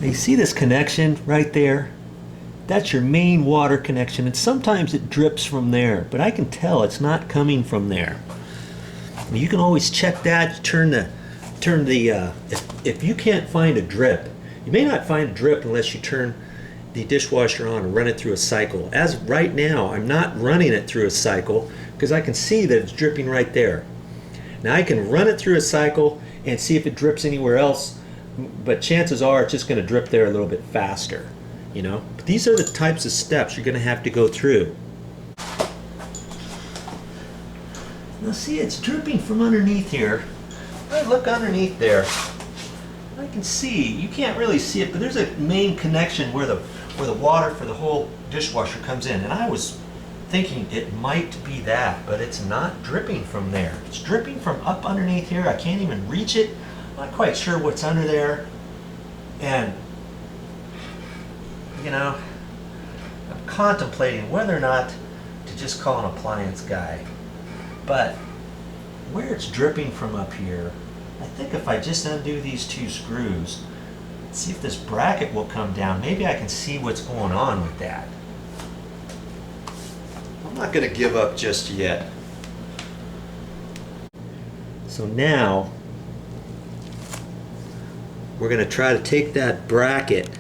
Now you see this connection right there? That's your main water connection, and sometimes it drips from there, but I can tell it's not coming from there. You can always check that. If you can't find a drip, you may not find a drip unless you turn the dishwasher on and run it through a cycle. As right now, I'm not running it through a cycle because I can see that it's dripping right there. Now I can run it through a cycle and see if it drips anywhere else, but chances are it's just going to drip there a little bit faster, you know. But these are the types of steps you're going to have to go through. Now see, it's dripping from underneath here. I look underneath there. I can see, you can't really see it, but there's a main connection where the water for the whole dishwasher comes in. And I was thinking it might be that, but it's not dripping from there. It's dripping from up underneath here. I can't even reach it. I'm not quite sure what's under there. And, you know, I'm contemplating whether or not to just call an appliance guy. But where it's dripping from up here, I think if I just undo these two screws, see if this bracket will come down, maybe I can see what's going on with that. I'm not going to give up just yet. So now we're going to try to take that bracket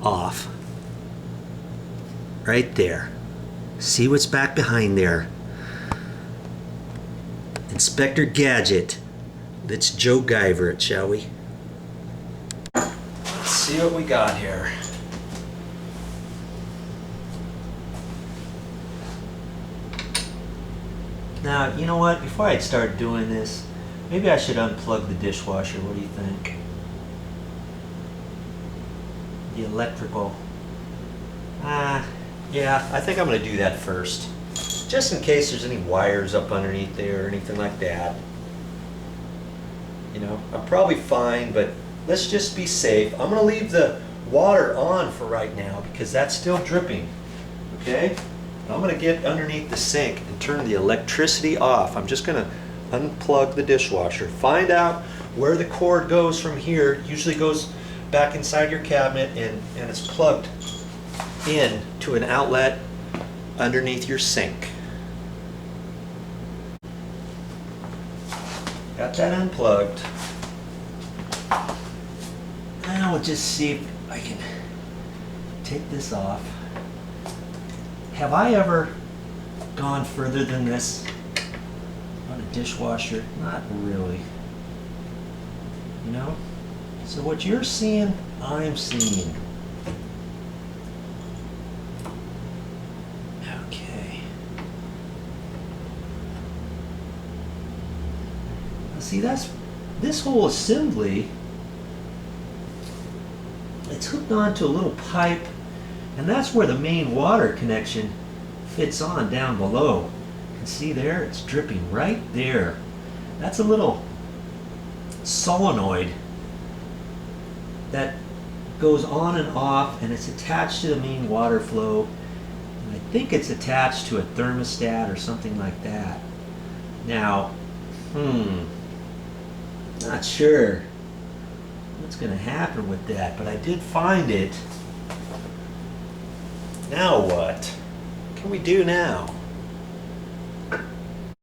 off right there. See what's back behind there. Inspector Gadget. Let's Joe Guyver it, shall we? Let's see what we got here. Now, you know what? Before I start doing this, maybe I should unplug the dishwasher. What do you think? The electrical. Yeah, I think I'm going to do that first. Just in case there's any wires up underneath there or anything like that. You know, I'm probably fine, but let's just be safe. I'm going to leave the water on for right now because that's still dripping. Okay? I'm going to get underneath the sink and turn the electricity off. I'm just going to unplug the dishwasher. Find out where the cord goes from here. It usually goes back inside your cabinet and it's plugged in to an outlet underneath your sink. Got that unplugged. Now we'll just see if I can take this off. Have I ever gone further than this on a dishwasher? Not really. You know? So what you're seeing, I'm seeing. Okay. Now see, this whole assembly, it's hooked onto a little pipe, and that's where the main water connection fits on down below. You can see there, it's dripping right there. That's a little solenoid that goes on and off, and it's attached to the main water flow. And I think it's attached to a thermostat or something like that. Now, not sure what's going to happen with that, but I did find it. Now what can we do now?